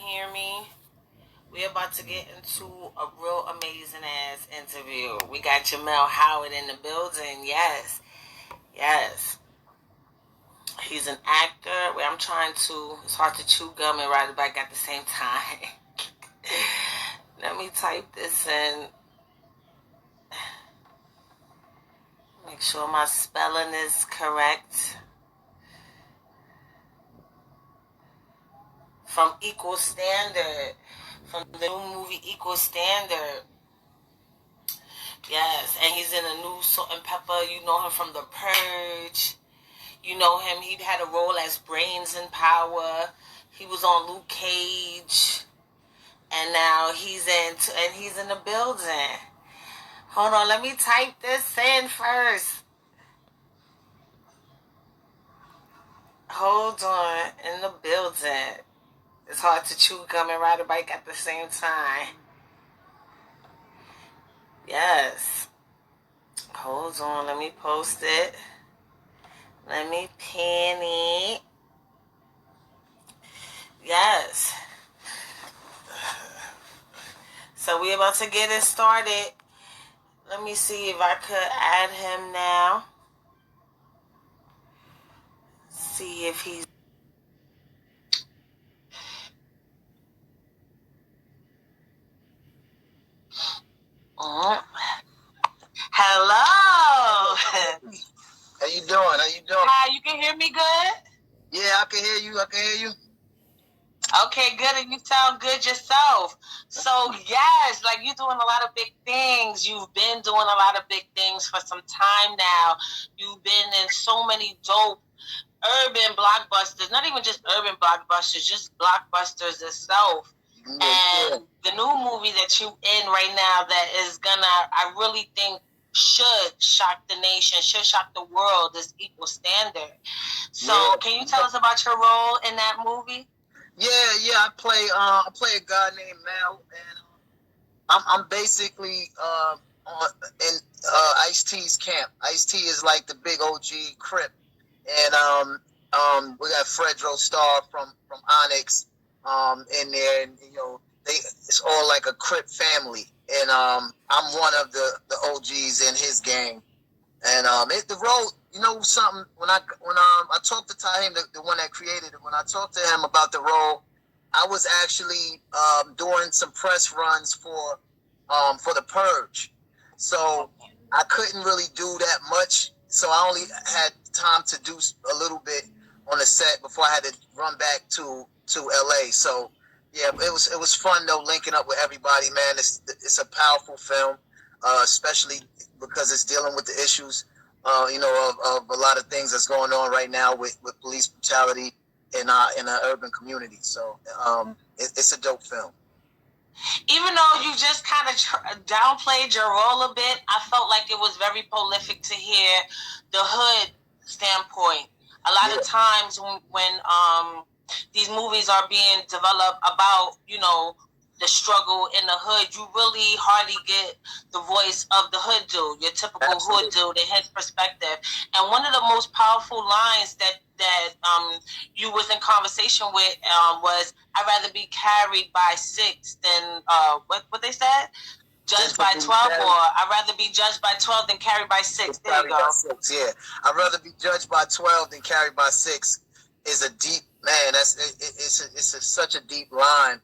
hear me? We're about to get into a real amazing ass interview. We got Jermel Howard in the building. Yes. He's an actor. Where it's hard to chew gum and ride a bike at the same time. Let me type this in. Make sure my spelling is correct. From Equal Standard. From the new movie Equal Standard. Yes, and he's in a new SaltnPepa. You know him from The Purge. You know him. He had a role as Brains in Power. He was on Luke Cage. And now he's in the building. Hold on, let me type this in first. Hold on, in the building. It's hard to chew gum and ride a bike at the same time. Yes. Hold on, let me post it. Let me pin it. Yes. So we're about to get it started. Let me see if I could add him now. See if he's... Hello. How you doing? Hi, you can hear me good? Yeah, I can hear you. Okay, good. And you sound good yourself. So, yes, like you're doing a lot of big things. You've been doing a lot of big things for some time now. You've been in so many dope urban blockbusters, not even just urban blockbusters, just blockbusters itself. And the new movie that you in right now that is I really think should shock the nation, should shock the world, is Equal Standard. So can you tell us about your role in that movie? Yeah. I play a guy named Mel, and I'm basically in Ice-T's camp. Ice-T is like the big OG Crip, and we got Fredro Starr from Onyx in there, and it's all like a Crip family, and I'm one of the OGs in his gang, and the role, something, when I talked to Tahim, the one that created it, when I talked to him about the role, I was actually doing some press runs for The Purge, so I couldn't really do that much, so I only had time to do a little bit on the set before I had to run back to LA. So yeah, it was fun though, linking up with everybody, man. It's a powerful film, especially because it's dealing with the issues, of a lot of things that's going on right now with police brutality in our urban community. So it's a dope film. Even though you just kind of downplayed your role a bit, I felt like it was very prolific to hear the hood standpoint. A lot of times when these movies are being developed about, the struggle in the hood, you really hardly get the voice of the hood dude, your typical hood dude, and his perspective. And one of the most powerful lines that you was in conversation with was, "I'd rather be carried by 6 than what they said, judged by 12, or I'd rather be judged by 12 than carried by 6." There you go. Yeah, I'd rather be judged by 12 than carried by 6 is a deep, man. It's such a deep line.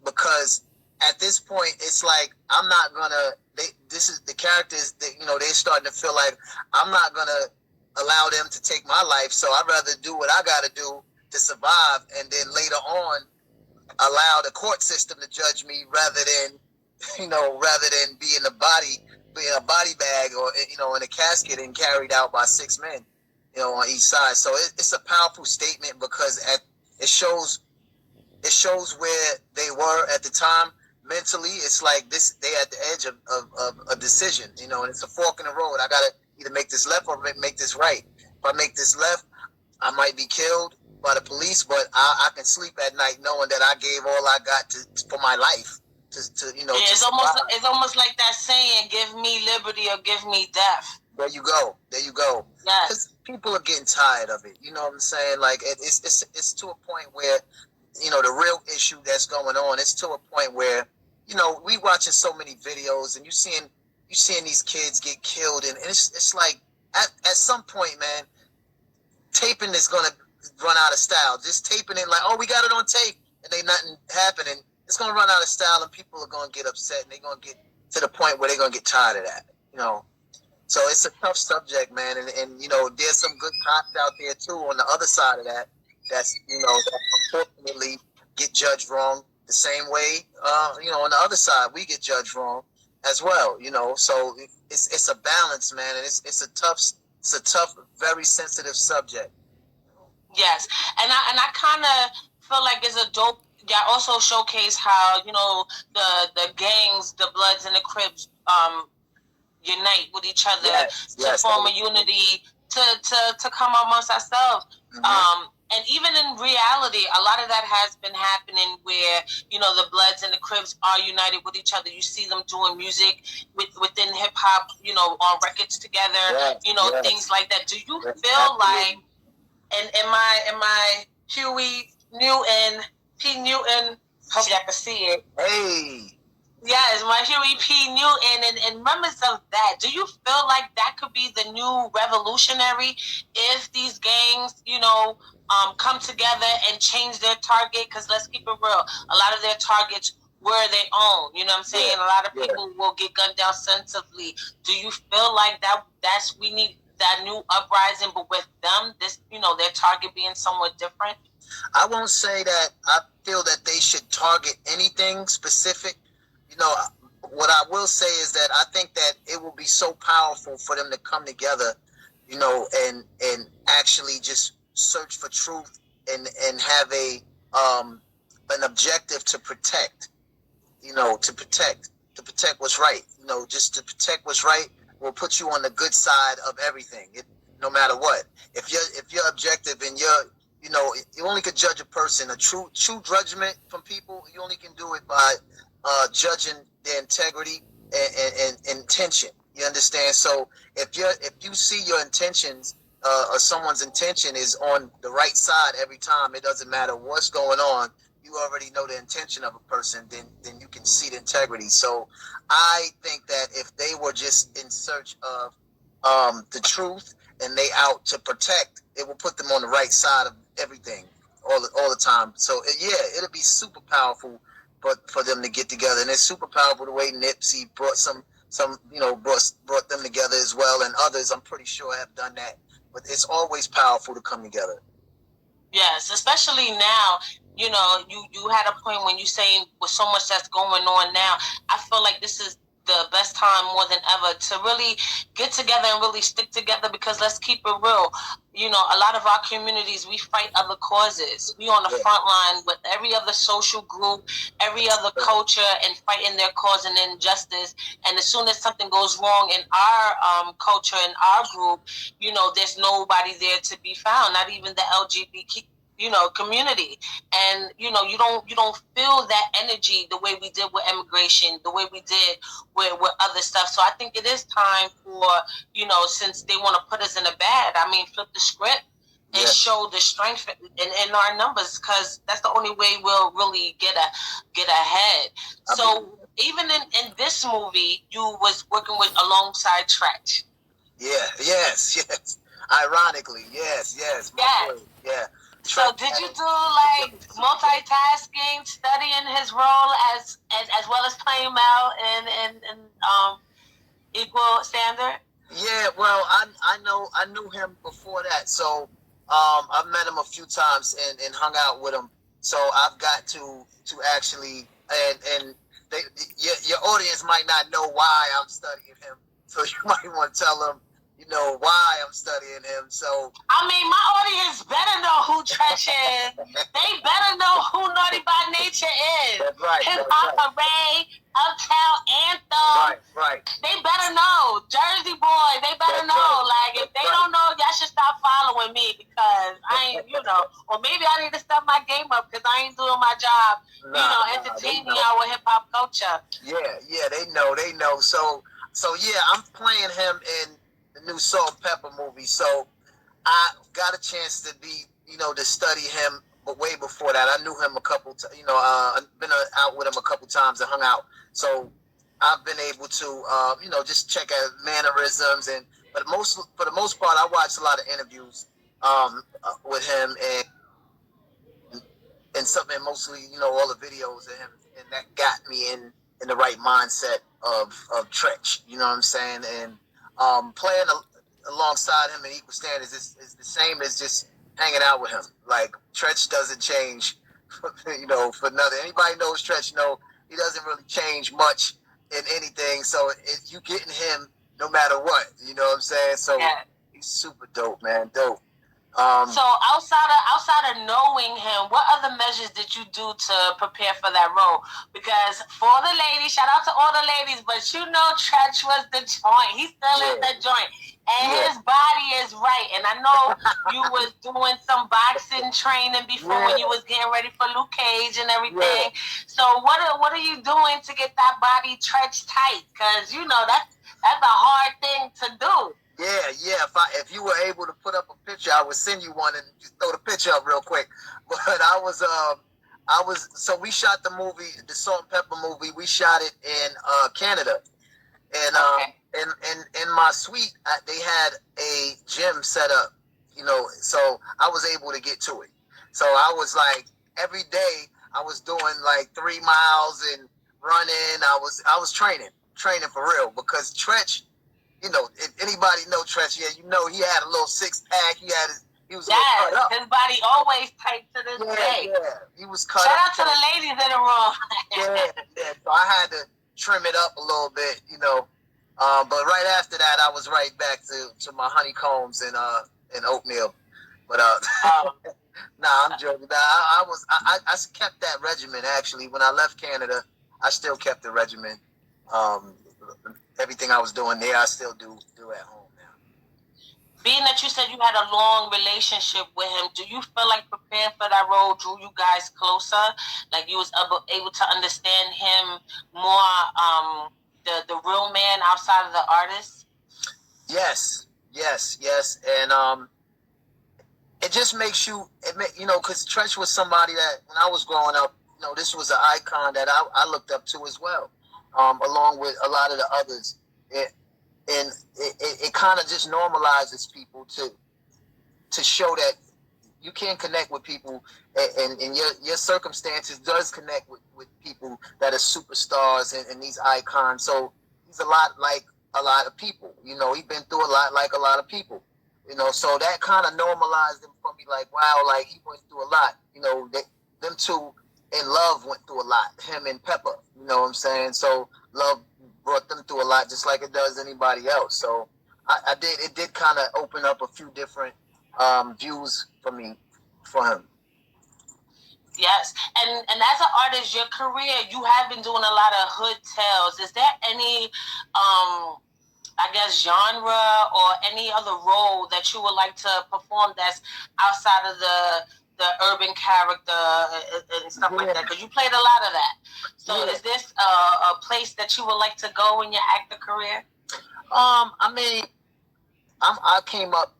Because at this point, it's like, I'm not gonna. The characters that they're starting to feel like I'm not gonna allow them to take my life. So I'd rather do what I gotta do to survive, and then later on allow the court system to judge me rather than be in a body bag or in a casket and carried out by 6 men, on each side. So it's a powerful statement because it shows where they were at the time mentally. It's like they at the edge of a decision, and it's a fork in the road. I gotta either make this left or make this right. If I make this left, I might be killed by the police, but I can sleep at night knowing that I gave all I got for my life. It's almost like that saying, "Give me liberty or give me death." There you go. Yes. People are getting tired of it. You know what I'm saying? Like it's to a point where the real issue that's going on. It's to a point where, we watching so many videos, and you seeing these kids get killed, and it's like at some point, man, taping is gonna run out of style. Just taping it like, oh, we got it on tape, and they nothing happening. It's gonna run out of style, and people are gonna get upset, and they're gonna get to the point where they're gonna get tired of that. So it's a tough subject, man, and there's some good cops out there too on the other side of that. That's that unfortunately get judged wrong the same way. On the other side we get judged wrong as well. So it's a balance, man, and it's a tough, very sensitive subject. Yes, and I kind of feel like it's a dope. Yeah, also showcase how the gangs, the Bloods and the Crips, unite with each other to form a unity to come amongst ourselves. Mm-hmm. And even in reality, a lot of that has been happening where, the Bloods and the Crips are united with each other. You see them doing music within hip hop, on records together, things like that. Do you feel like, and am I Huey Newton, P. Newton, hope y'all can see it. Hey. Yes, my Huey P. Newton and members of that. Do you feel like that could be the new revolutionary if these gangs, come together and change their target? Because let's keep it real. A lot of their targets were their own. You know what I'm saying? Yeah, a lot of people will get gunned down sensitively. Do you feel like we need that new uprising, but with them, this, their target being somewhat different? I won't say that I feel that they should target anything specific. What I will say is that I think that it will be so powerful for them to come together, and actually just search for truth and have an objective to protect, to protect what's right. Just to protect what's right will put you on the good side of everything. No matter what. If you're objective and you only could judge a person, a true judgment from people, you only can do it by judging their integrity and intention. You understand? So if you see your intentions, or someone's intention is on the right side every time, it doesn't matter what's going on. You already know the intention of a person. Then you can see the integrity. So I think that if they were just in search of the truth and they out to protect, it will put them on the right side of everything all the time. So it'll be super powerful. But for them to get together, and it's super powerful the way Nipsey brought brought them together as well, and others I'm pretty sure have done that. But it's always powerful to come together. Yes, especially now. You had a point when you saying with so much that's going on now. I feel like this is the best time more than ever to really get together and really stick together, because let's keep it real. A lot of our communities, we fight other causes. We on the front line with every other social group, every other culture, and fighting their cause and injustice. And as soon as something goes wrong in our culture, in our group, there's nobody there to be found, not even the LGBT community. And you don't feel that energy the way we did with immigration, the way we did with other stuff. So I think it is time for, since they want to put us in a bad, flip the script and show the strength in our numbers, because that's the only way we'll really get ahead. So even in this movie, you was working alongside Treach. Yes. Ironically, yes. Yeah. So did you do like multitasking, studying his role as well as playing Mel in Equal Standard? Yeah, well, I knew him before that, so I've met him a few times and hung out with him. So I've got to actually and your audience might not know why I'm studying him, so you might want to tell them why I'm studying him. So my audience better know who Treach is. They better know who Naughty by Nature is. That's right. Hip Hop Array, Uptown Anthem. Right. They better know. Jersey Boy, they better know. Like, if they don't know, y'all should stop following me, because I ain't, or maybe I need to step my game up because I ain't doing my job, entertaining y'all with hip hop culture. Yeah, they know. So yeah, I'm playing him in the new SaltnPepa movie. So I got a chance to be, to study him but way before that, I knew him a couple. I've been out with him a couple times and hung out. So I've been able to, just check out mannerisms but for the most part, I watched a lot of interviews with him and something mostly, all the videos of him, and that got me in the right mindset of Treach. You know what I'm saying? And playing alongside him in equal standards is the same as just hanging out with him. Like Treach doesn't change, for nothing. Anybody knows Treach he doesn't really change much in anything. So you getting him no matter what. You know what I'm saying? So he's super dope, man. Dope. So outside of knowing him, what other measures did you do to prepare for that role? Because for the ladies, shout out to all the ladies, but Treach was the joint. He still is the joint. And his body is right. And I know you was doing some boxing training before when you was getting ready for Luke Cage and everything. So what are you doing to get that body Treach tight? Because that's a hard thing to do. Yeah. If you were able to put up a picture, I would send you one and just throw the picture up real quick. But so we shot the movie, the SaltnPepa movie. We shot it in Canada, and in my suite they had a gym set up. So I was able to get to it. So I was like every day I was doing like 3 miles and running. I was training for real because Treach. If anybody know Treach, he had a little 6-pack. He was cut up. His body always tight to this day. Yeah, he was cut Shout up. Shout out to the ladies in the room. yeah. So I had to trim it up a little bit, But right after that, I was right back to my honeycombs and oatmeal. But I'm joking. I kept that regimen actually. When I left Canada, I still kept the regimen. Everything I was doing there, I still do at home now. Being that you said you had a long relationship with him, do you feel like preparing for that role drew you guys closer? Like you was able to understand him more, the real man outside of the artist? Yes. And it just makes you, because Treach was somebody that when I was growing up, this was an icon that I looked up to as well. Along with a lot of the others, it kind of just normalizes people to show that you can connect with people, and your circumstances does connect with people that are superstars and these icons. So he's a lot like a lot of people. He's been through a lot like a lot of people. So that kind of normalized him for me. Like wow, like he went through a lot. Them two. And Love went through a lot, him and Pepa, you know what I'm saying? So Love brought them through a lot just like it does anybody else. So it did kind of open up a few different views for him. Yes, and as an artist, your career, you have been doing a lot of hood tales. Is there any, genre or any other role that you would like to perform that's outside of the urban character and stuff like that? Because you played a lot of that. So is this a place that you would like to go in your actor career? I came up,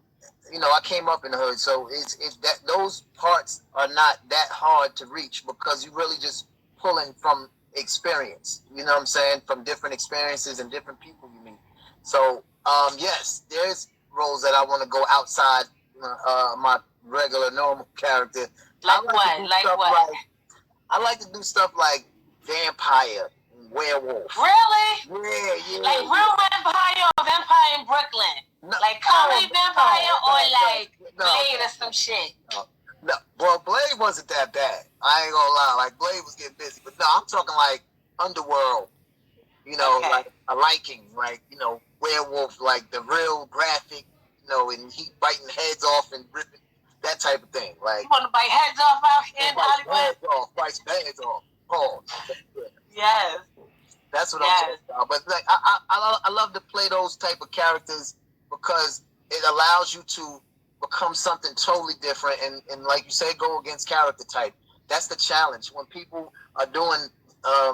I came up in the hood, so it's that those parts are not that hard to reach because you really just pulling from experience. You know what I'm saying? From different experiences and different people you meet. So yes, there's roles that I want to go outside my regular normal character. Like what? I like to do stuff like vampire, werewolf. Really? Yeah. Like real vampire or vampire in Brooklyn? No, like comedy vampire or like Blade or some shit? No, well, Blade wasn't that bad. I ain't gonna lie. Like Blade was getting busy, but no, I'm talking like Underworld. Like a liking, like werewolf, like the real graphic. And he biting heads off and ripping, that type of thing. Like you want to bite heads off out here in Hollywood? Bites heads off. Oh, yes. That's what I'm talking about. But like, I love to play those type of characters because it allows you to become something totally different and like you say, go against character type. That's the challenge. When people are doing,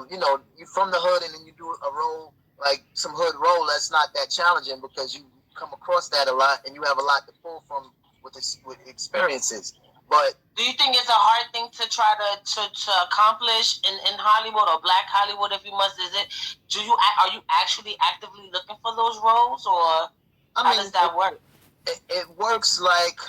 you're from the hood and then you do a role like some hood role, that's not that challenging because you come across that a lot and you have a lot to pull from with experiences. But do you think it's a hard thing to try to accomplish in Hollywood or Black Hollywood, if you must? Are you actually actively looking for those roles, or how does that work? It works like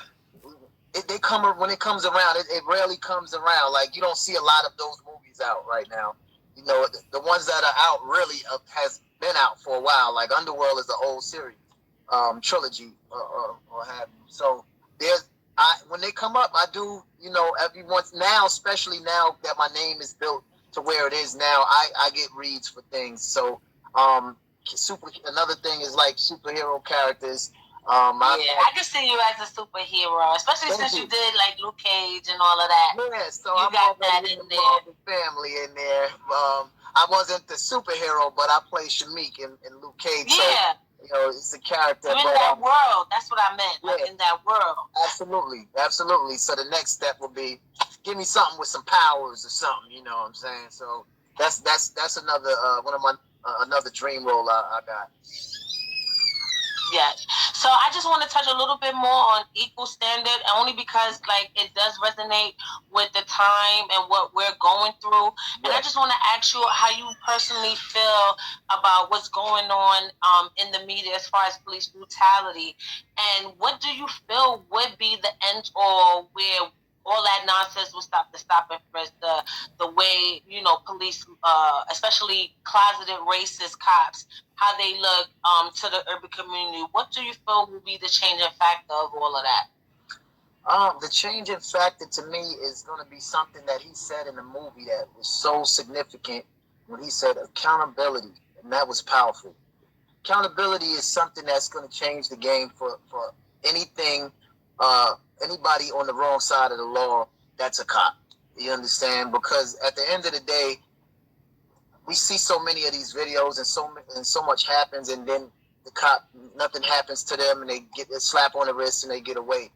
when it comes around. It rarely comes around. Like, you don't see a lot of those movies out right now. You know, the ones that are out really has been out for a while. Like Underworld is the old series, trilogy, or have you. So when they come up, I do, you know, every once now, especially now that my name is built to where it is now, I get reads for things. So another thing is like superhero characters. I can see you as a superhero, especially since you did like Luke Cage and all of that. Yeah, so I got that in there. Family in there. I wasn't the superhero, but I play Shamik in Luke Cage. Yeah. So, you know, it's a character. You're in that world. That's what I meant. Yeah, like in that world. Absolutely, absolutely. So the next step will be give me something with some powers or something. You know what I'm saying? So that's another one of my another dream role I got. Yes. So I just want to touch a little bit more on Equal Standard, only because like it does resonate with the time and what we're going through. And I just want to ask you how you personally feel about what's going on in the media as far as police brutality, and what do you feel would be the end all where all that nonsense will stop and frisk, the way, you know, police, especially closeted racist cops, how they look to the urban community. What do you feel will be the changing factor of all of that? The changing factor to me is going to be something that he said in the movie that was so significant when he said accountability, and that was powerful. Accountability is something that's going to change the game for anything, anybody on the wrong side of the law that's a cop. You understand? Because at the end of the day, we see so many of these videos and so much happens, and then the cop, nothing happens to them, and they get a slap on the wrist and they get away.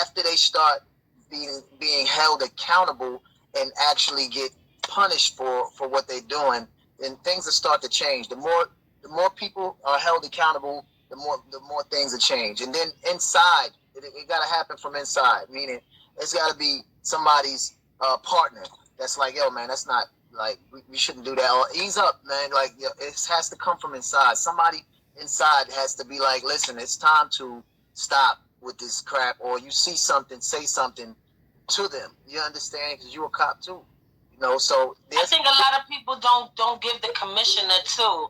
After they start being held accountable and actually get punished for what they're doing, then things will start to change. The more people are held accountable, the more things will change. And then inside, it got to happen from inside. Meaning, it's got to be somebody's partner that's like, yo, man, that's not like we shouldn't do that. Or ease up, man. Like, it has to come from inside. Somebody inside has to be like, listen, it's time to stop with this crap. Or you see something, say something to them. You understand? Because you're a cop too. You know, so I think a lot of people don't give the commissioner too.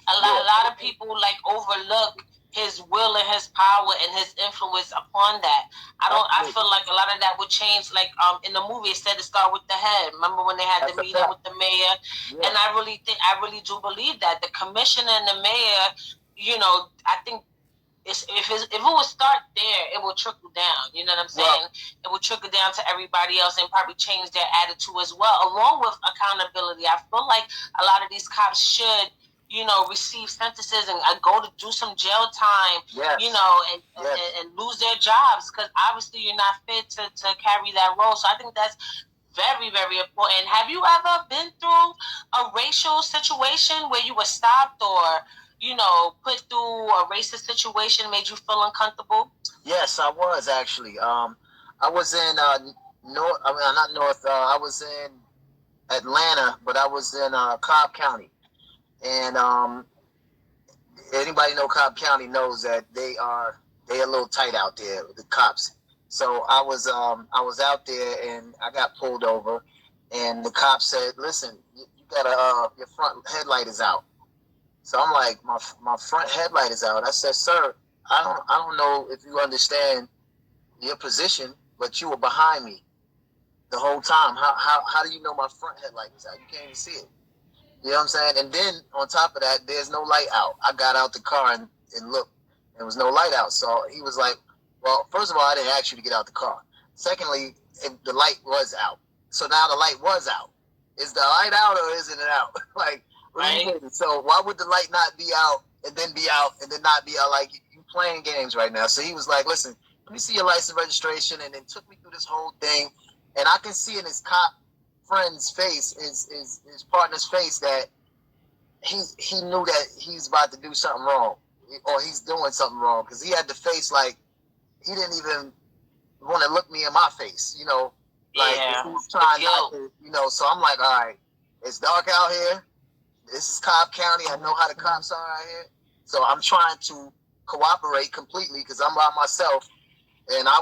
A lot of people like overlook his will and his power and his influence upon that. I feel like a lot of that would change. Like in the movie, it said to start with the head. Remember when they had the meeting with the mayor? Yeah. And I really do believe that the commissioner and the mayor, you know, I think if it would start there, it will trickle down. You know what I'm saying? Well, it will trickle down to everybody else and probably change their attitude as well, along with accountability. I feel like a lot of these cops should, you know, receive sentences and go to do some jail time, you know, and lose their jobs, because obviously you're not fit to carry that role. So I think that's very, very important. Have you ever been through a racial situation where you were stopped or, you know, put through a racist situation, made you feel uncomfortable? Yes, I was actually. I was in North. I mean, not North. I was in Atlanta, but I was in Cobb County. And anybody know Cobb County knows that they are a little tight out there with the cops. So I was out there and I got pulled over, and the cop said, "Listen, you gotta your front headlight is out." So I'm like, my front headlight is out. I said, "Sir, I don't know if you understand your position, but you were behind me the whole time. How do you know my front headlight is out? You can't even see it." You know what I'm saying? And then on top of that, there's no light out. I got out the car and looked. There was no light out. So he was like, well, first of all, I didn't ask you to get out the car. Secondly, the light was out. So now the light was out. Is the light out or isn't it out? Like, what do you mean? So why would the light not be out and then be out and then not be out? Like, you playing games right now. So he was like, listen, let me see your license registration, and then took me through this whole thing. And I can see in his cop friend's face, his partner's face, that he knew that he's about to do something wrong, or he's doing something wrong, because he had the face like he didn't even want to look me in my face, you know, like who's trying not to, you know. So I'm like, all right, it's dark out here. This is Cobb County. I know how the cops are out here, so I'm trying to cooperate completely because I'm by myself, and I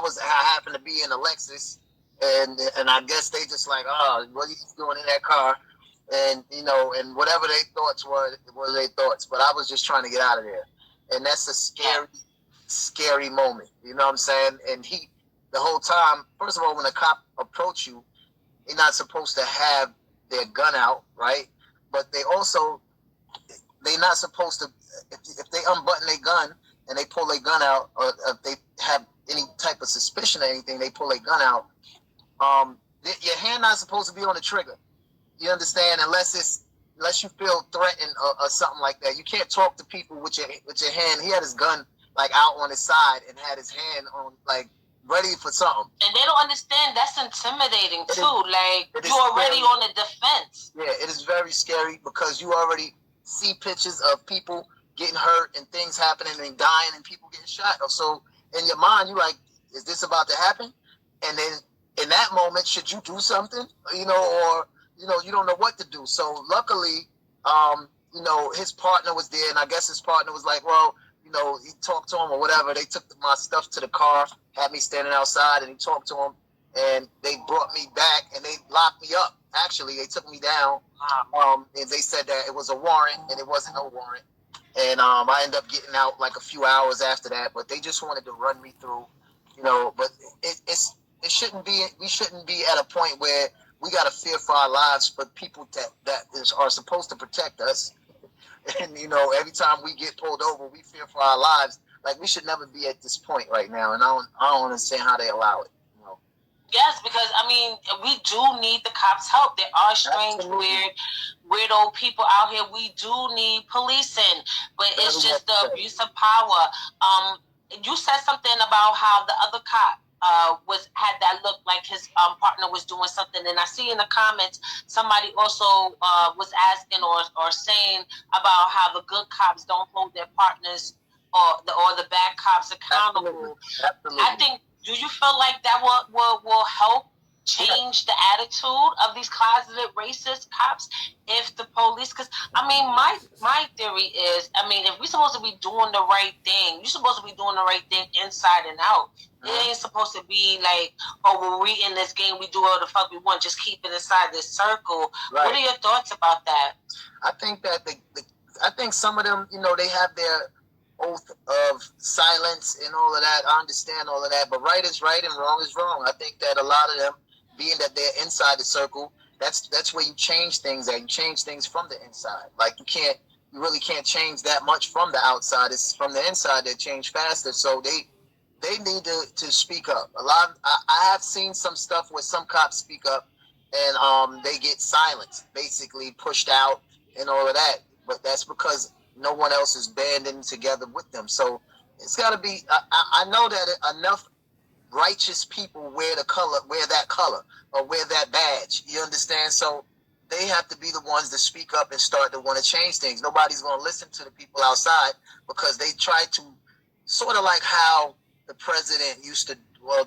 happened to be in a Lexus, and I guess they just like, oh, what are you doing in that car? And you know, and whatever their thoughts were their thoughts. But I was just trying to get out of there, and that's a scary moment. You know what I'm saying? And the whole time, first of all, when a cop approach you, they're not supposed to have their gun out, right? But they're not supposed to, if they unbutton their gun and they pull their gun out, or if they have any type of suspicion or anything, they pull their gun out, your hand not supposed to be on the trigger. You understand? Unless you feel threatened or something like that. You can't talk to people with your hand. He had his gun like out on his side and had his hand on like ready for something. And they don't understand that's intimidating too. You're already on the defense. Yeah, it is very scary because you already see pictures of people getting hurt and things happening and dying and people getting shot. So in your mind, you're like, is this about to happen? And then in that moment, should you do something? You know, or you don't know what to do. So luckily, his partner was there, and I guess his partner was like, well, he talked to him or whatever. They took my stuff to the car, had me standing outside, and he talked to him, and they brought me back, and they locked me up. Actually, they took me down, and they said that it was a warrant, and it wasn't no warrant. And I ended up getting out like a few hours after that, but they just wanted to run me through, but it shouldn't be, we shouldn't be at a point where we got to fear for our lives for people that are supposed to protect us. And, every time we get pulled over, we fear for our lives. Like, we should never be at this point right now. And I don't understand how they allow it. Yes, because, we do need the cops' help. There are strange, weirdo people out here. We do need policing. But it's just the abuse of power. You said something about how the other cop had that look like his partner was doing something, and I see in the comments somebody also was asking or saying about how the good cops don't hold their partners or the bad cops accountable. Absolutely. I think, do you feel like that will help change the attitude of these closeted racist cops if the police, because my theory is, if we're supposed to be doing the right thing, you're supposed to be doing the right thing inside and out. It ain't supposed to be like, oh, well, we in this game, we do whatever the fuck we want, just keep it inside this circle. Right. What are your thoughts about that? I think that I think some of them, they have their oath of silence and all of that. I understand all of that, but right is right and wrong is wrong. I think that a lot of them, being that they're inside the circle, that's where you change things at. You change things from the inside. Like, you really can't change that much from the outside. It's from the inside that change faster. So they need to speak up. I have seen some stuff where some cops speak up and they get silenced, basically pushed out and all of that. But that's because no one else is banding together with them. So it's got to be. I know that enough righteous people wear that color or wear that badge. You understand? So they have to be the ones to speak up and start to want to change things. Nobody's going to listen to the people outside because they try to, sort of like how the president used to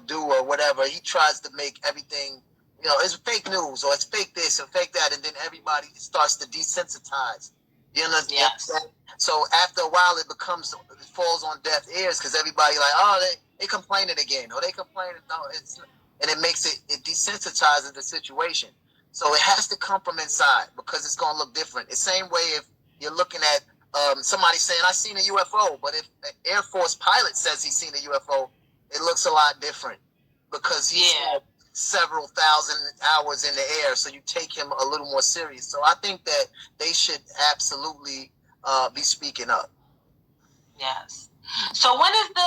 do or whatever. He tries to make everything, it's fake news or it's fake this and fake that, and then everybody starts to desensitize. You understand? Yes. So after a while, it falls on deaf ears because everybody like, oh, they complaining again, or they complaining. No, and it makes it desensitizes the situation. So it has to come from inside because it's going to look different. The same way if you're looking at somebody saying, I seen a UFO, but if an Air Force pilot says he's seen a UFO, it looks a lot different because he's had several thousand hours in the air. So you take him a little more serious. So I think that they should absolutely be speaking up. Yes. So when is the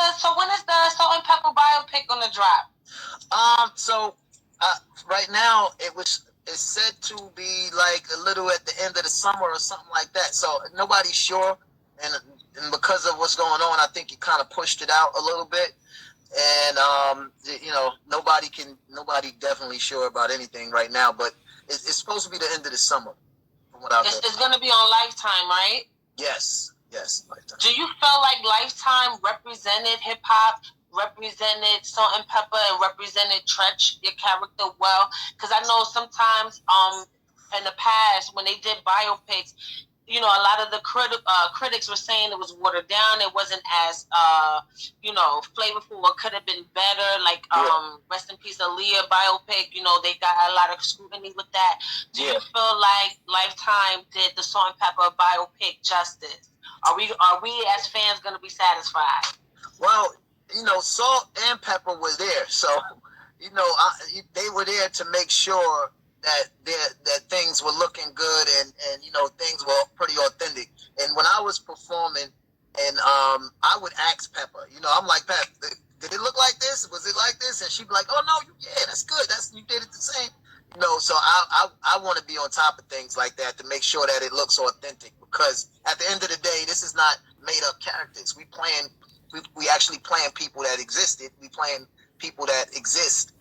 SaltnPepa Biopic gonna drop? Right now it's said to be like a little at the end of the summer or something like that. So nobody's sure, and because of what's going on, I think it kind of pushed it out a little bit. And nobody definitely sure about anything right now. But it's supposed to be the end of the summer, from what I've heard. It's gonna be on Lifetime, right? Yes, Lifetime. Do you feel like Lifetime represented hip hop represented SaltnPepa and represented Treach, your character, well. Because I know sometimes in the past when they did biopics, you know, a lot of the critics were saying it was watered down. It wasn't as, you know, flavorful or could have been better. Like, Rest in Peace, Aaliyah biopic, you know, they got a lot of scrutiny with that. Do you feel like Lifetime did the SaltnPepa biopic justice? Are we as fans going to be satisfied? Well, you know, Salt and Pepper was there. So, you know, they were there to make sure that things were looking good and you know, things were pretty authentic. And when I was performing, and I would ask Pepper, you know, I'm like, Pep, did it look like this? Was it like this? And she'd be like, oh no, yeah, that's good. You did it the same. You know, so I want to be on top of things like that to make sure that it looks authentic, because at the end of the day, this is not made up characters. We actually playing people that existed. We playing people that exist.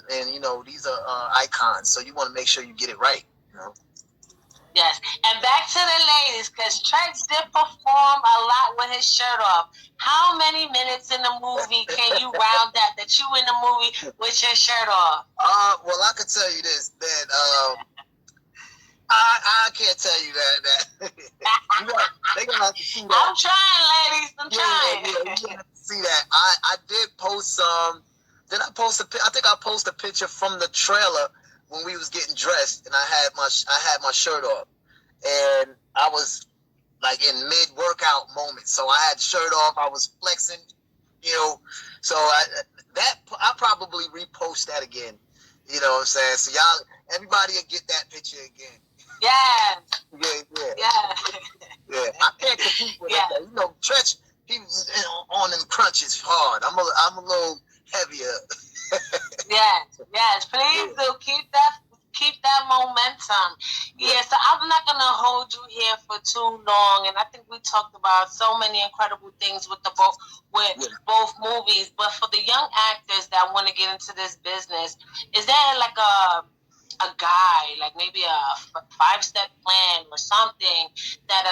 And you know, these are icons, so you want to make sure you get it right, you know? Yes, and back to the ladies, because Treach did perform a lot with his shirt off. How many minutes in the movie can you round that you in the movie with your shirt off? Well, I can tell you this, that I can't tell you that. They gonna have to see that. I'm trying, ladies. I'm trying. Yeah, you have to see that. I did post some. Did I post I think I posted a picture from the trailer when we was getting dressed, and I had my shirt off, and I was like in mid workout moment, so I had shirt off. I was flexing, you know. So I probably repost that again. You know what I'm saying? So everybody will get that picture again. Yeah. Yeah. I can't compete with that. You know, Treach, he was on them crunches hard. I'm a little heavier. Yes. Please do keep that momentum. Yeah. So I'm not gonna hold you here for too long, and I think we talked about so many incredible things with both movies. But for the young actors that want to get into this business, is there like a guide, like maybe a 5-step plan or something that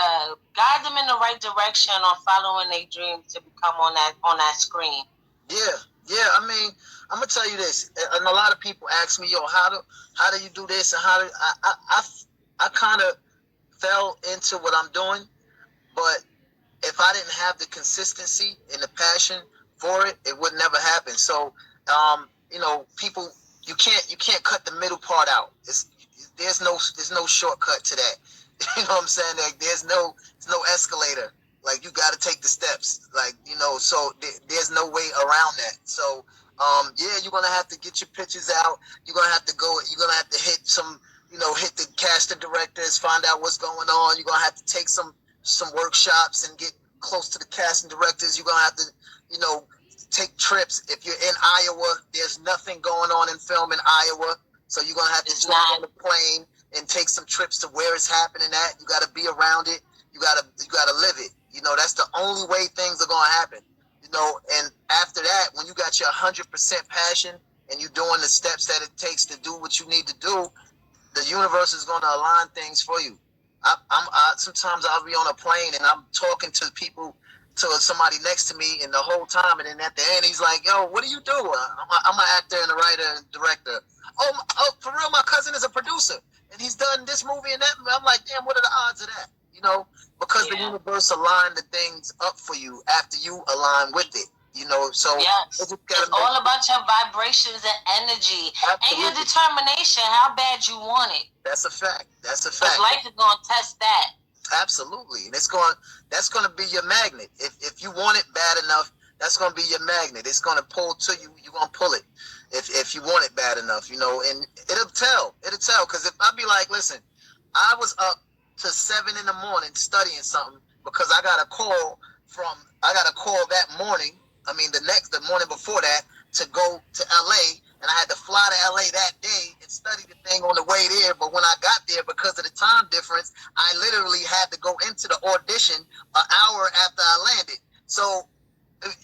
guide them in the right direction on following their dreams to become on that screen? Yeah. I mean, I'm gonna tell you this, and a lot of people ask me, yo, how do you do this, and I kind of fell into what I'm doing, but if I didn't have the consistency and the passion for it, it would never happen. So, you know, people, you can't cut the middle part out. There's no shortcut to that. You know what I'm saying? Like, there's no escalator. Like, you got to take the steps. Like, you know, so there's no way around that. So, yeah, you're gonna have to get your pictures out. You're gonna have to hit the casting directors, find out what's going on. You're gonna have to take some workshops and get close to the casting directors. You're gonna have to, you know, take trips. If you're in Iowa, there's nothing going on in film in Iowa, so you're gonna have to jump on the plane and take some trips to where it's happening at. You gotta be around it. You gotta live it. You know, that's the only way things are gonna happen. You know, and after that, when you got your 100% passion and you're doing the steps that it takes to do what you need to do, the universe is gonna align things for you. Sometimes I'll be on a plane and I'm talking to somebody next to me, and the whole time, and then at the end, he's like, "Yo, what do you do?" I'm an actor and a writer and director. Oh, for real, my cousin is a producer, and he's done this movie and that. I'm like, damn, what are the odds of that? You know, because the universe aligned the things up for you after you align with it. You know, so it's all about your vibrations and energy. Absolutely. And your determination, how bad you want it. That's a fact. Because life is gonna test that. Absolutely, and that's gonna be your magnet. If you want it bad enough, that's gonna be your magnet. It's gonna pull to you. You're gonna pull it if you want it bad enough, you know. And it'll tell. Because if I be like, listen, I was up to 7 in the morning studying something because I got a call that morning. I mean, the morning before that, to go to LA, and I had to fly to LA that day and study the thing on the way there. But when I got there, because of the time difference, I literally had to go into the audition an hour after I landed. So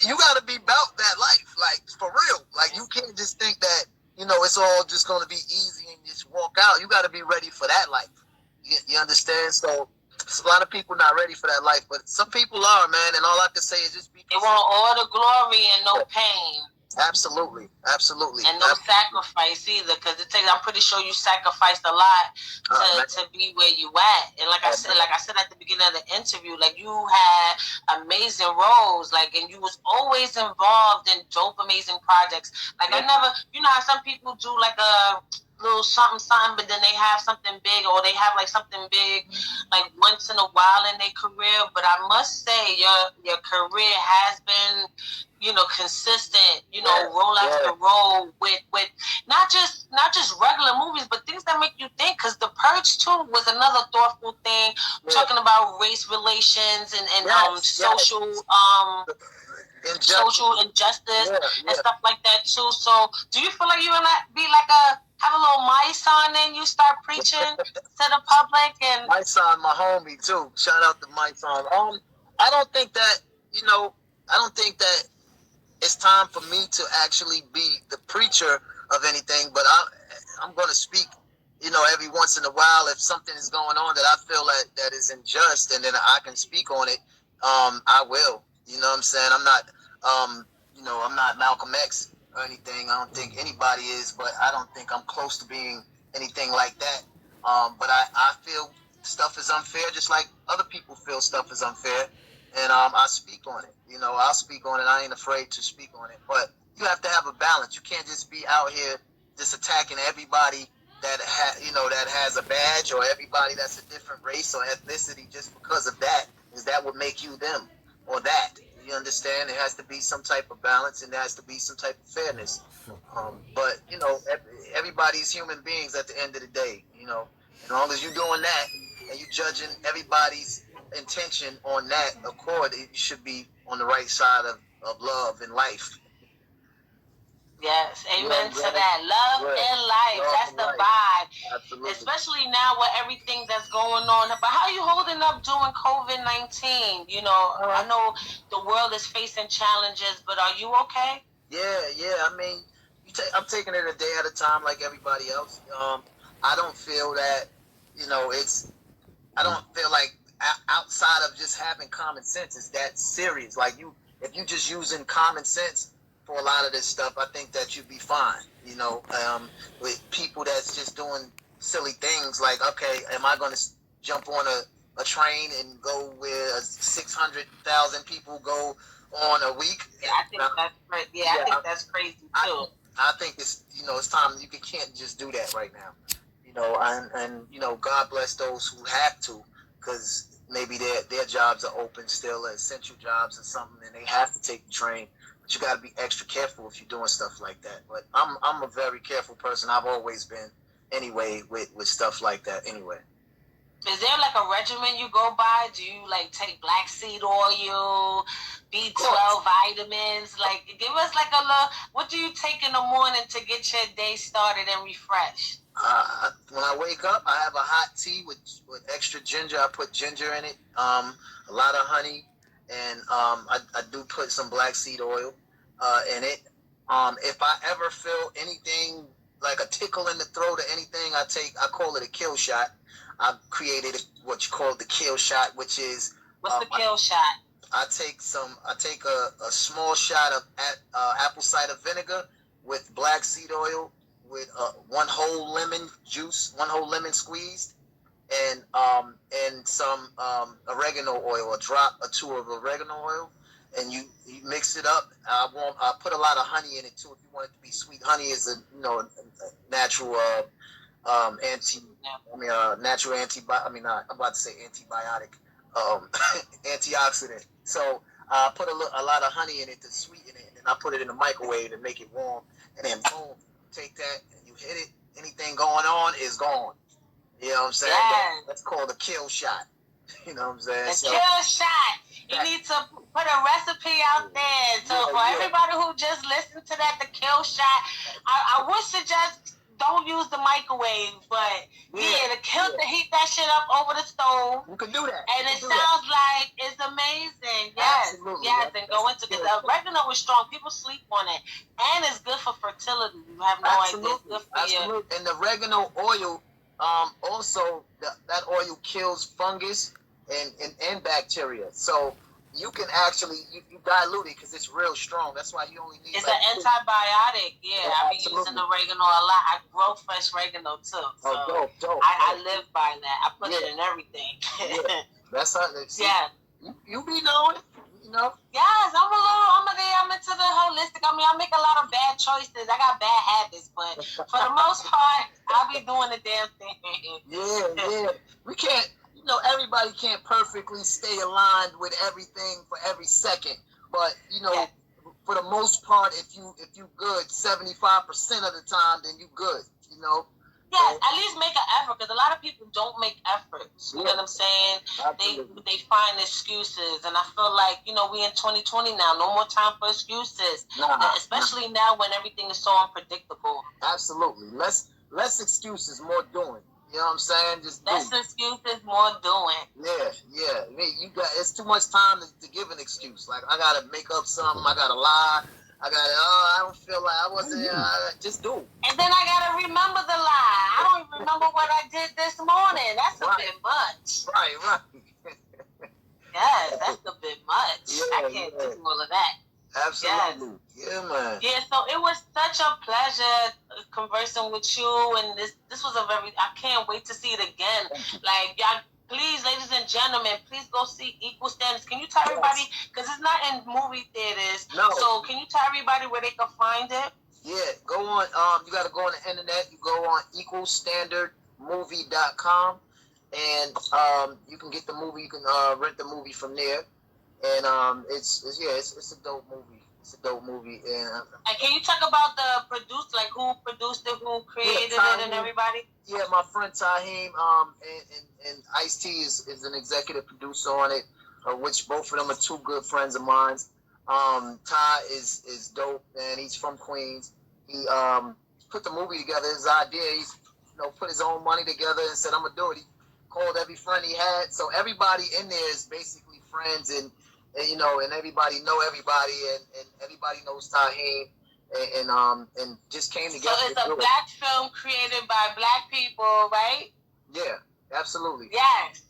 you got to be about that life, like, for real. Like, you can't just think that, you know, it's all just going to be easy and just walk out. You got to be ready for that life. You understand? So a lot of people not ready for that life, but some people are, man. And all I can say is just be. They want all the glory and no pain. Absolutely, absolutely, and no sacrifice either, because I'm pretty sure you sacrificed a lot to be where you at. And like I said at the beginning of the interview, like you had amazing roles, like, and you was always involved in dope, amazing projects. Like I never, you know how some people do like a little something, but then they have something big, or they have like something big, like once in a while in their career. But I must say, your career has been, you know, consistent, you know, roll after roll with not just regular movies, but things that make you think. Because The Purge too was another thoughtful thing, talking about race relations and social social injustice and stuff like that too. So, do you feel like you're gonna be like have a little my son and you start preaching to the public? And my son, my homie too. Shout out to my son. I don't think that, you know, I don't think that it's time for me to actually be the preacher of anything, but I'm going to speak, you know, every once in a while if something is going on that I feel that is unjust, and then I can speak on it. I will. You know what I'm saying? I'm not, you know, I'm not Malcolm X or anything. I don't think anybody is, but I don't think I'm close to being anything like that. But I feel stuff is unfair, just like other people feel stuff is unfair. And I speak on it. You know, I'll speak on it. I ain't afraid to speak on it. But you have to have a balance. You can't just be out here just attacking everybody that that has a badge, or everybody that's a different race or ethnicity just because of that. Is that what make you them or that? You understand? There has to be some type of balance, and there has to be some type of fairness. But you know, everybody's human beings at the end of the day. You know, as long as you're doing that and you're judging everybody's intention on that accord, it should be on the right side of love and life. Yes, amen to that. Love and life. That's the vibe. Absolutely. Especially now with everything that's going on. But how are you holding up during COVID-19? You know, I know the world is facing challenges, but are you okay? Yeah. I mean, I'm taking it a day at a time like everybody else. I don't feel that, you know, I don't feel like outside of just having common sense, it's that serious. Like if you just using common sense for a lot of this stuff, I think that you'd be fine. You know, with people that's just doing silly things like, okay, am I going to jump on a train and go where 600,000 people go on a week? Yeah, I think that's crazy. Yeah, I think that's crazy too. I think it's, you know, it's time. You can't just do that right now. You know, and you know, God bless those who have to, because maybe their jobs are open still, essential jobs or something, and they have to take the train. But you got to be extra careful if you're doing stuff like that. But I'm a very careful person. I've always been, anyway, with stuff like that. Anyway. Is there like a regimen you go by? Do you like take black seed oil, B12 vitamins? Like, give us like a little. What do you take in the morning to get your day started and refreshed? When I wake up, I have a hot tea with extra ginger. I put ginger in it, a lot of honey, and I do put some black seed oil in it. If I ever feel anything like a tickle in the throat or anything, I call it a kill shot. I've created what you call the kill shot, which is... What's the kill shot? I take a small shot of apple cider vinegar with black seed oil, with one whole lemon juice, one whole lemon squeezed, and some oregano oil, a drop or two of oregano oil, and you mix it up. I put a lot of honey in it too if you want it to be sweet. Honey is a natural natural antibiotic. I mean, I'm about to say antibiotic, antioxidant. So I put a lot of honey in it to sweeten it, and I put it in the microwave to make it warm, and then boom. Take that and you hit it. Anything going on is gone. You know what I'm saying? Yes. That's called a kill shot. You know what I'm saying? The kill shot. You need to put a recipe out there. So for everybody who just listened to that, the kill shot, I would suggest don't use the microwave, but to heat that shit up over the stove. You can do that. And it sounds like it's amazing. Yes. Absolutely. Yes, and go into because the oregano is strong. People sleep on it. And it's good for fertility. You have no idea. It's good for you. And the oregano oil, also that oil kills fungus and bacteria. So you can actually you dilute it because it's real strong. That's why you only need. It's an antibiotic. Yeah, I be absolutely. using oregano a lot. I grow fresh oregano too. So dope. I live by that. I put it in everything. Yeah. That's how. Yeah. You be knowing, you know. Yes, I'm into the holistic. I mean, I make a lot of bad choices. I got bad habits, but for the most part, I be doing the damn thing. Yeah. We can't. You know, everybody can't perfectly stay aligned with everything for every second, but you know, for the most part, if you good 75% of the time, then you good. You know. Yes, at least make an effort, because a lot of people don't make efforts. You know what I'm saying? Absolutely. They find excuses, and I feel like, you know, we in 2020 now. No more time for excuses, especially now when everything is so unpredictable. Absolutely, less excuses, more doing. You know what I'm saying? Just less excuses, more doing. Yeah. It's too much time to give an excuse. Like, I gotta make up something. I gotta lie. I don't feel like I wasn't. Just do. And then I gotta remember the lie. I don't even remember what I did this morning. That's a bit much. Right. Yes, that's a bit much. I can't do all of that. Absolutely. Yes. Yeah, man. Yeah, so it was such a pleasure conversing with you, and this was I can't wait to see it again. Like, y'all, please, ladies and gentlemen, please go see Equal Standards. Can you tell everybody, because it's not in movie theaters, so can you tell everybody where they can find it? Yeah, go on, you got to go on the internet. You go on equalstandardmovie.com, and you can get the movie. You can rent the movie from there, and it's a dope movie. It's a dope movie. And can you talk about the producer, like who produced it, who created it, and everybody? Yeah, my friend Taheem, and Ice-T is an executive producer on it, which both of them are two good friends of mine. Ty is dope, and he's from Queens. He put the movie together. His idea, he's put his own money together and said, "I'm gonna do it." He called every friend he had, so everybody in there is basically friends, and everybody know everybody, and everybody knows Taheem, and just came together. So it's a black film created by black people, right? Yeah, absolutely. Yes.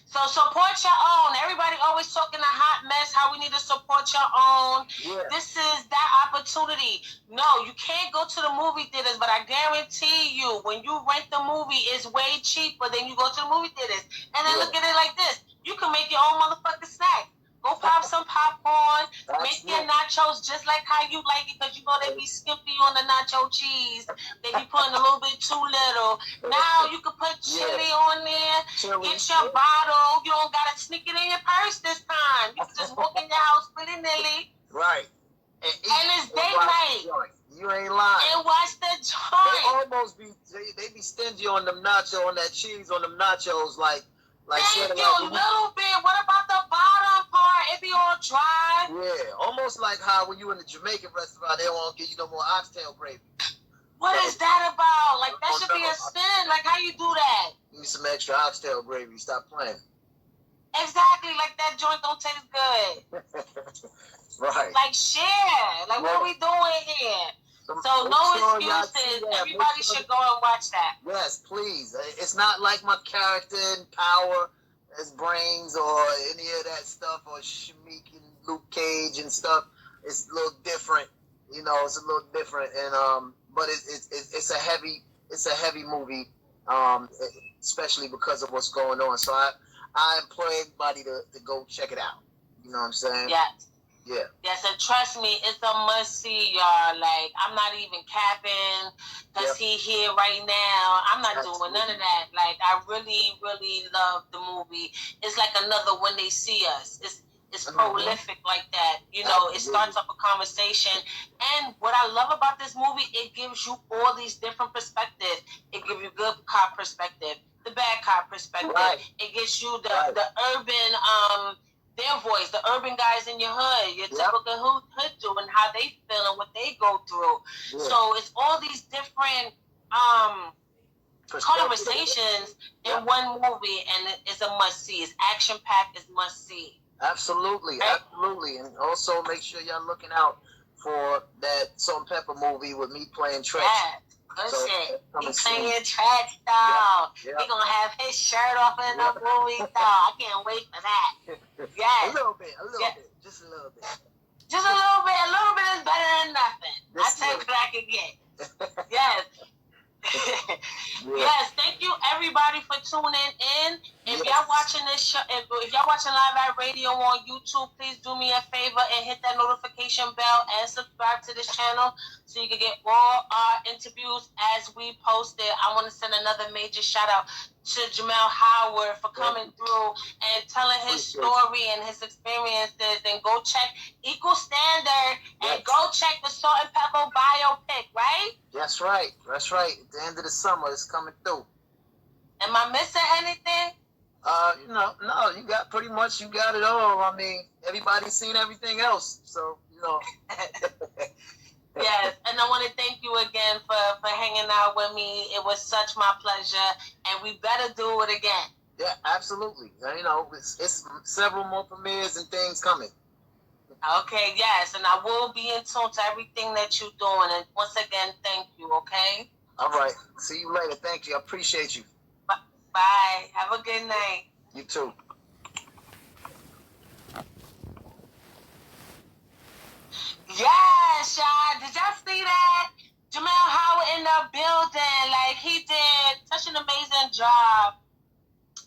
So support your own. Everybody always talking a hot mess, how we need to support your own. Yeah. This is that opportunity. No, you can't go to the movie theaters, but I guarantee you, when you rent the movie, it's way cheaper than you go to the movie theaters. And then look at it like this. You can make your own motherfucking snack. Go pop some popcorn, make your nachos just like how you like it, because they be skimpy on the nacho cheese. They be putting a little bit too little. Now you can put chili on there, get your bottle. You don't got to sneak it in your purse this time. You can just walk in your house willy-nilly. Right. And it's date night. You ain't lying. And watch the joint. They be stingy on them nachos, on that cheese, on them nachos, like thank you, a little bit. What about the bottom part? It be all dry. Yeah, almost like how when you in the Jamaican restaurant, they won't give you no more oxtail gravy. What is that about? Like, that should be a sin. Like, how you do that? You need some extra oxtail gravy. Stop playing. Exactly. Like, that joint don't taste good. Right. Like, share. Like, what are we doing here? So no excuses. Everybody should go and watch that. Yes, please. It's not like my character in Power as Brains or any of that stuff, or Shameik and Luke Cage and stuff. It's a little different. It's a little different, and but it's a heavy movie, especially because of what's going on. So I implore everybody to go check it out. You know what I'm saying? Yes. Yeah. Yes, and trust me, it's a must-see, y'all. Like, I'm not even capping because he here right now. I'm not doing none of that. Like, I really, really love the movie. It's like another When They See Us. It's prolific like that. It starts up a conversation. And what I love about this movie, it gives you all these different perspectives. It gives you good cop perspective, the bad cop perspective. Right. It gives you the urban their voice, the urban guys in your hood, your typical hood doing, how they feel and what they go through. Yeah. So it's all these different conversations in one movie, and it's a must-see. It's action-packed, it's must-see. Absolutely, right? Absolutely. And also make sure y'all looking out for that SaltnPepa movie with me playing Treach. Good shit. He playing Treach, though. He gonna have his shirt off in the movie, though. I can't wait for that. Yes. A little bit. Just a little bit. Just a little bit. A little bit is better than nothing. I take what I can get. Yes. Yes, thank you everybody for tuning in. If y'all watching this show, if y'all watching Live at Radio on YouTube, please do me a favor and hit that notification bell and subscribe to this channel so you can get all our interviews as we post it. I want to send another major shout out to Jermel Howard for coming through and telling his story and his experiences. And go check Equal Standard and go check the SaltnPepa Biopic, right? That's right. That's right. At the end of the summer, it's coming through. Am I missing anything? No, you got pretty much, you got it all. I mean, everybody's seen everything else, so, you know. Yes, and I want to thank you again for hanging out with me. It was such my pleasure, and we better do it again. Yeah, absolutely. You know, it's several more premieres and things coming. Okay, yes, and I will be in tune to everything that you're doing. And once again, thank you, okay? All right. See you later. Thank you. I appreciate you. Bye. Have a good night. You too. Yes, y'all. Did y'all see that? Jermel Howard in the building. Like, he did such an amazing job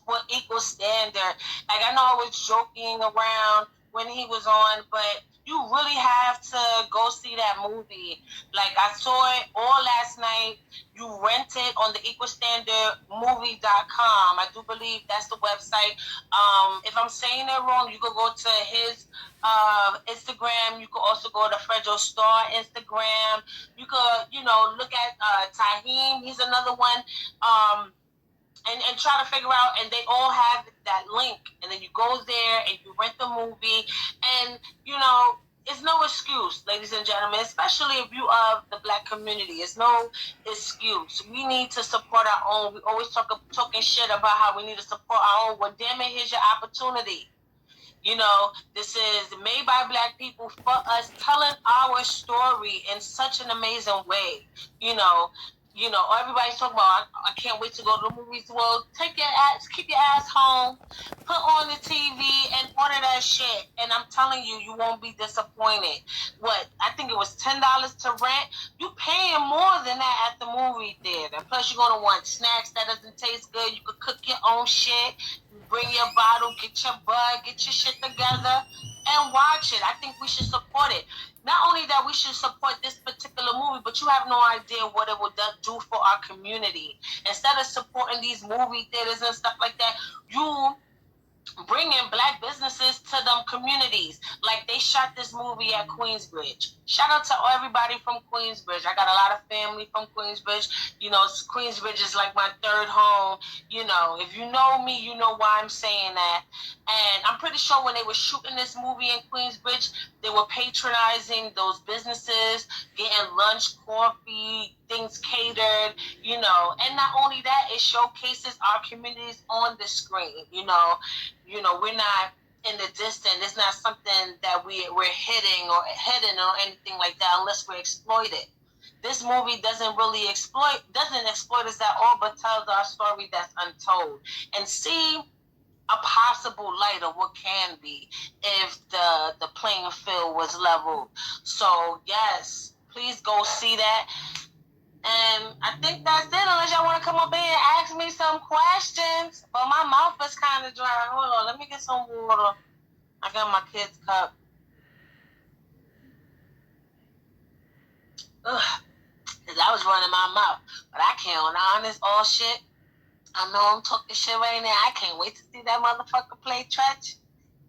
with Equal Standard. Like, I know I was joking around when he was on, but you really have to go see that movie. Like, I saw it all last night. You rent it on the equalstandardmovie.com. I do believe that's the website. If I'm saying it wrong, you could go to his Instagram. You could also go to Fredo Star Instagram. You could, look at Tahim. He's another one. And try to figure out, and they all have that link, and then you go there and you rent the movie, and it's no excuse, ladies and gentlemen, especially if you are the Black community. It's no excuse. We need to support our own. We always talking shit about how we need to support our own. Well, damn it, here's your opportunity. This is made by Black people for us, telling our story in such an amazing way. Everybody's talking about, I can't wait to go to the movies. Well, keep your ass home, put on the TV, and order that shit. And I'm telling you, you won't be disappointed. I think it was $10 to rent. You paying more than that at the movie theater. Plus, you're going to want snacks that doesn't taste good. You could cook your own shit. Bring your bottle, get your bud, get your shit together, and watch it. I think we should support it. Not only that we should support this particular movie, but you have no idea what it would do for our community. Instead of supporting these movie theaters and stuff like that, you bring in Black businesses to them communities. Like, they shot this movie at Queensbridge. Shout out to everybody from Queensbridge. I got a lot of family from Queensbridge. Queensbridge is like my third home. If you know me, you know why I'm saying that. And I'm pretty sure when they were shooting this movie in Queensbridge, they were patronizing those businesses, getting lunch, coffee, things catered, and not only that, it showcases our communities on the screen. We're not in the distance. It's not something that we're hidden or anything like that unless we're exploited. This movie doesn't exploit us at all, but tells our story that's untold. And see a possible light of what can be if the playing field was leveled. So yes, please go see that. And I think that's it, unless y'all want to come up here and ask me some questions. But my mouth is kind of dry. Hold on, let me get some water. I got my kid's cup. Ugh, that was running my mouth. But I can't, on honest, all shit. I know I'm talking shit right now. I can't wait to see that motherfucker play Treach.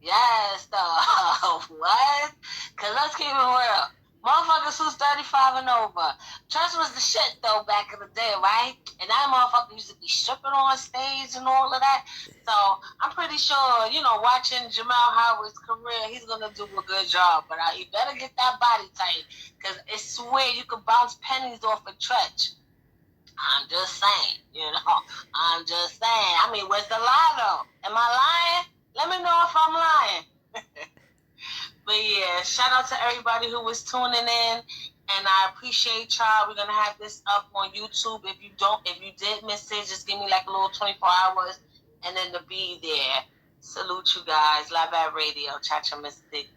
Yes, though. What? Because let's keep it real. Motherfuckers who's 35 and over. Treach was the shit, though, back in the day, right? And that motherfucker used to be stripping on stage and all of that. So I'm pretty sure, watching Jermel Howard's career, he's going to do a good job. But he better get that body tight, because I swear you could bounce pennies off of Treach. I'm just saying, I'm just saying. I mean, where's the lie, though? Am I lying? Let me know if I'm lying. But yeah, shout out to everybody who was tuning in. And I appreciate y'all. We're gonna have this up on YouTube. If you did miss it, just give me like a little 24 hours and then to be there. Salute you guys. Live at Radio. Chacha Mystic.